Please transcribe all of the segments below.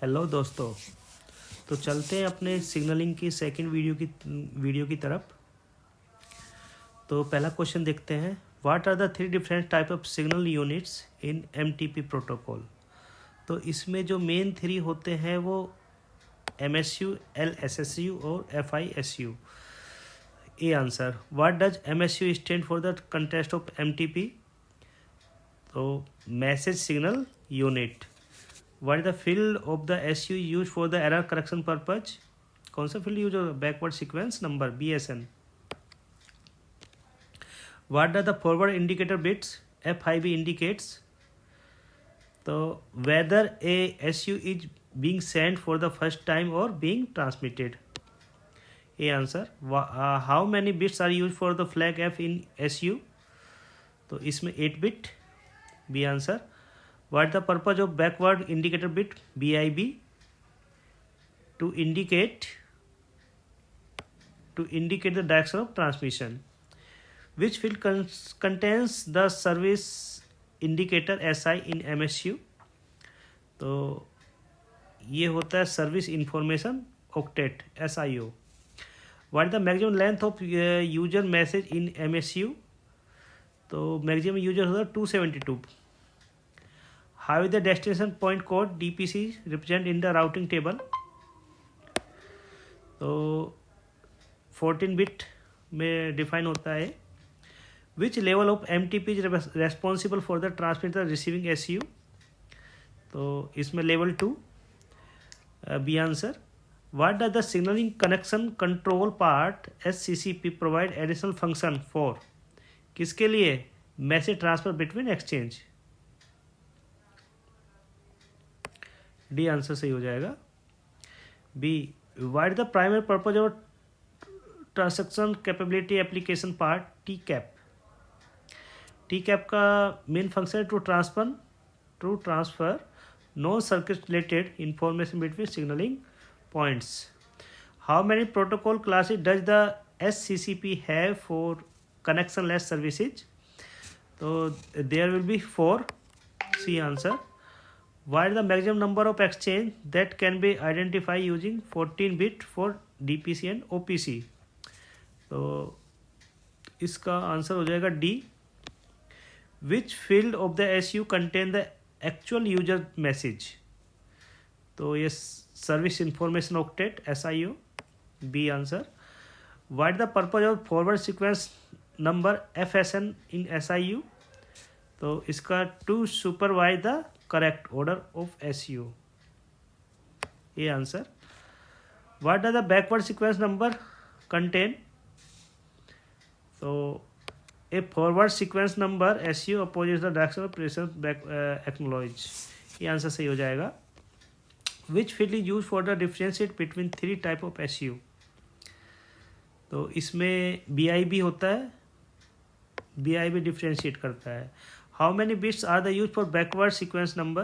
Hello दोस्तों। तो चलते हैं अपने सिग्नलिंग की सेकंड वीडियो की तरफ। तो पहला क्वेश्चन देखते हैं, what are the three different type of signal units in MTP protocol. तो इसमें जो मेन थ्री होते हैं वो एमएसयू, एलएसएसयू और FISU. A answer, what does MSU stand for the contest of MTP. तो message signal unit. What is the field of the SU used for the error correction purpose? कौन सा field use होगा? Backward sequence number, BSN. What are the forward indicator bits? FIB indicates. तो whether a SU is being sent for the first time or being transmitted. A answer. How many bits are used for the flag F in SU? तो इसमें 8 bit. B answer. What is the purpose of backward indicator bit BIB? To indicate the direction of transmission. Which field contains the service indicator SI in MSU? तो ये होता है service information octet, SIO. What is the maximum length of user message in MSU? तो maximum user होता है 272. How is the destination point code DPC represent in the routing table? तो 14 bit में define होता है. Which level of MTP is responsible for the transmitter receiving SU? तो इसमें level 2. B answer. What does the signaling connection control part SCCP provide additional function for? किसके लिए? Message transfer between exchange. D answer सही हो जाएगा. B, what is the primary purpose of transaction capability application part TCAP. TCAP का main function है to transfer non circuit related information between signalling points. How many protocol classes does the SCCP have for connectionless services. तो there will be 4. C answer. What is the maximum number of exchange that can be identified using 14 bit for DPC and OPC? तो इसका answer हो जाएगा D. Which field of the SU contain the actual user message? तो ये service information octet, SIO. B answer. What is the purpose of forward sequence number FSN in SIU? तो इसका to supervise the correct order of SU. A answer. What does the backward sequence number contain? So a forward sequence number SU opposes the direction of pressure back acknowledge. ये answer सही हो जाएगा. Which field is used for the differentiate between three type of SU? तो इसमें BIB होता है. BIB differentiate करता है. How many bits are the used for backward sequence number?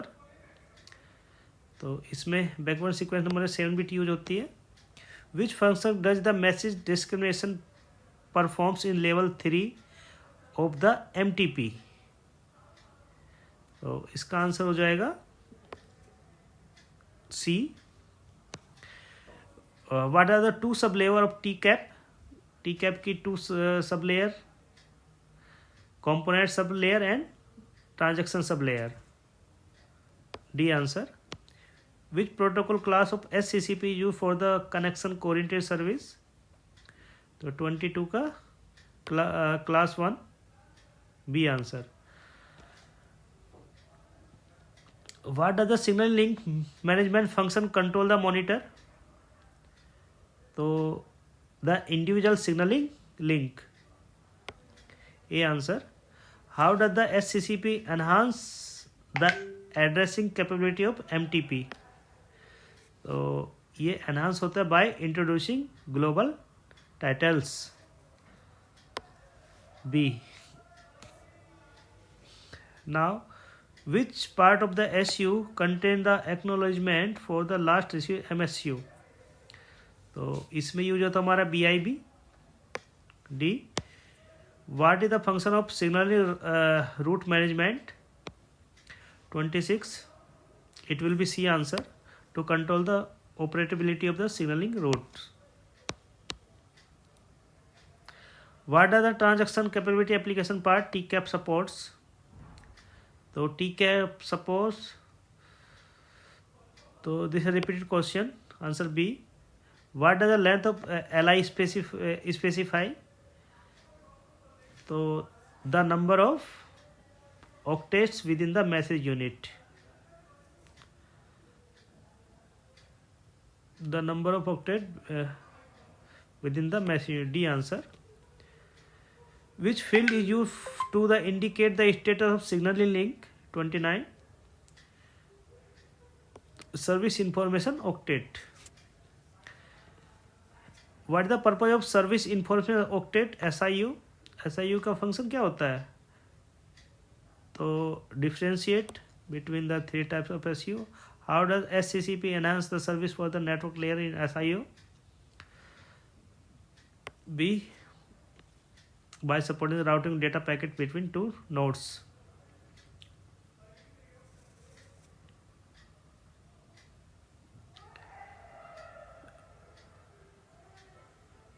तो इसमें backward sequence number में 7 bit यूज होती है. Which function does the message discrimination performs in level 3 of the MTP? तो इसका आंसर हो जाएगा C. What are the two sub-layer of TCAP? TCAP की 2 sub-layer, component sub-layer and transaction sub-layer. D answer. Which protocol class of SCCP used for the connection oriented service? तो 22 का class 1. B answer. What does the signal link management function control the monitor? तो the individual signaling link. A answer. How does the SCCP enhance the addressing capability of MTP? तो ये enhance होता है by introducing global titles. B. Now, which part of the SU contain the acknowledgement for the last received MSU? तो इसमें use होता है हमारा BIB. D. What is the function of signaling route management? 26. It will be C answer. to control the operability of the signaling routes. What are the transaction capability application part TCAP supports? So TCAP supports, so this is a repeated question. Answer B. What does the length of LI specify? So the number of octets within the message unit. The number of octet within the message unit. D answer. Which field is used to indicate the status of signaling link? 29. Service information octet. What is the purpose of service information octet? SIU. SIU का function क्या होता है? तो differentiate between the three types of SIU. How does SCCP enhance the service for the network layer in SIU? B. By supporting the routing data packet between two nodes.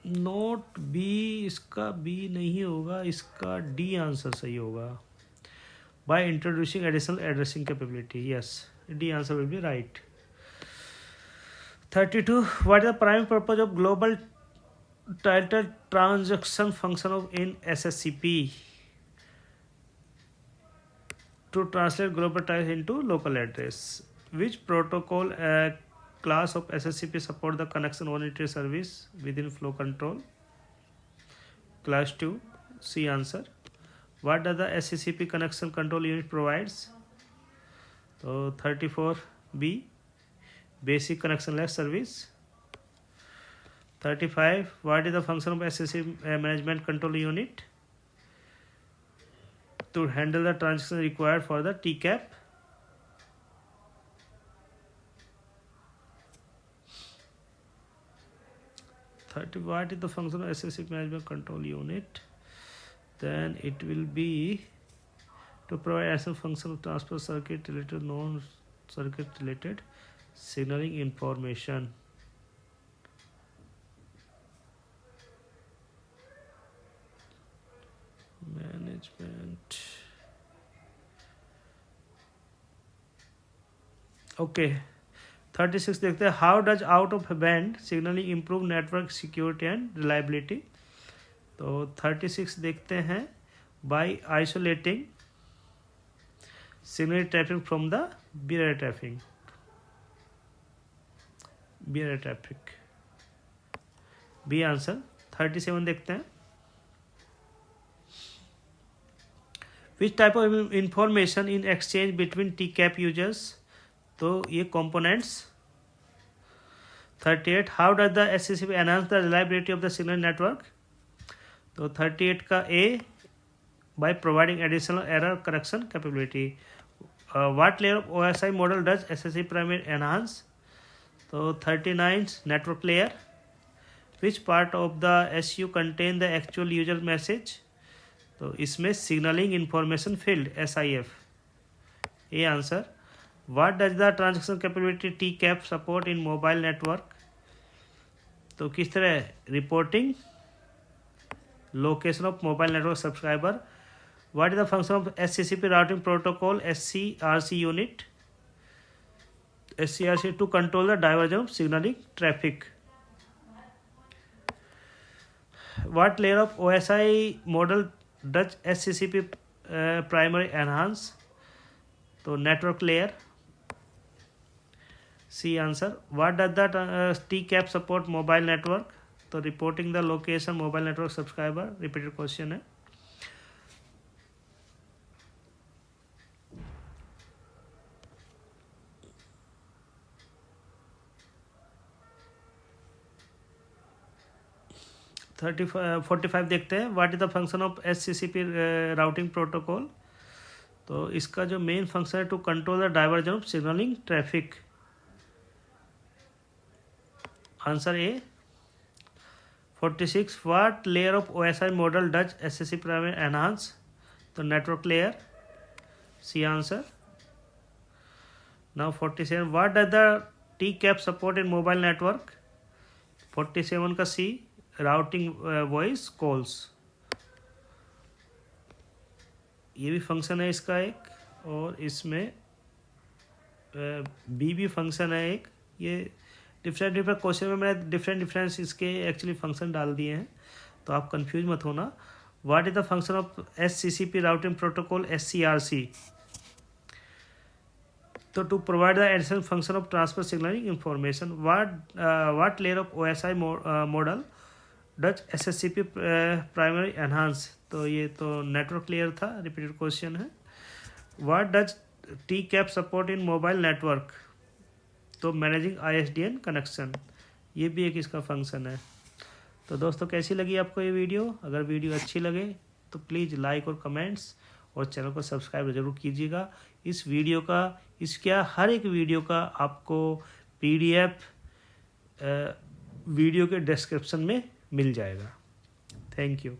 Note B, इसका B नहीं होगा, इसका D answer सही होगा. By introducing additional addressing capability. Yes, D answer will be right. 32. What is the primary purpose of global title transaction function in SSCP? To translate global title into local address. Which protocol class of SSCP support the connection monitoring service within flow control? Class 2. C answer. What does the SCCP connection control unit provides? So 34. B. Basic connectionless service. 35. What is the function of SCCP management control unit? To handle the transaction required for the TCAP. What is the function of SCCP management control unit? Then it will be to provide as a function of transfer circuit related non-circuit related signaling information. Management. Okay. 36 देखते हैं. How does out of band signaling improve network security and reliability? तो 36 देखते हैं. By isolating signal traffic from the bearer traffic. Bearer traffic. B answer. 37 देखते हैं. Which type of information in exchange between TCAP users? तो ये components. 38. How does the SCCP enhance the reliability of the signal network? तो 38 का A. By providing additional error correction capability. What layer of OSI model does SCCP primary enhance? तो 39 network layer. Which part of the SU contain the actual user message? तो इसमें signaling information field SIF. A answer. What does the transaction capability TCAP support in mobile network? तो किस तरह reporting location of mobile network subscriber. What is the function of SCCP routing protocol SCRC unit? SCRC to control the diversion of signaling traffic. What layer of OSI model does SCCP primary enhance? तो network layer. C answer. What does the TCAP support mobile network? तो reporting the location mobile network subscriber. Repeated question है. Thirty 45 देखते हैं. What is the function of SCCP routing protocol? तो इसका जो main function है to control the diversion of signalling traffic. Answer A. 46. What layer of OSI model does SCCP primary enhance? तो network layer. C answer. Now 47. What does the T cap support in mobile network. 47 का सी, routing voice calls, ये भी function है इसका एक, और इसमें B भी फंक्शन है एक। ये डिफरेंट क्वेश्चन में मैंने डिफरेंट इसके एक्चुअली फंक्शन डाल दिए हैं, तो आप कंफ्यूज मत होना। What is the function of SCCP routing protocol SCRC? तो to provide the additional function of transfer signalling information. What layer of OSI model does SSCP primary enhance? तो ये तो नेटवर्क लेयर था, रिपीटेड क्वेश्चन है। What does T cap support in mobile network? तो managing ISDN connection, ये भी एक इसका फंक्शन है। तो दोस्तों कैसी लगी आपको ये वीडियो? अगर वीडियो अच्छी लगे तो प्लीज़ लाइक और कमेंट्स और चैनल को सब्सक्राइब ज़रूर कीजिएगा। इस वीडियो का, हर एक वीडियो का आपको PDF वीडियो के डिस्क्रिप्शन में मिल जाएगा। Thank you.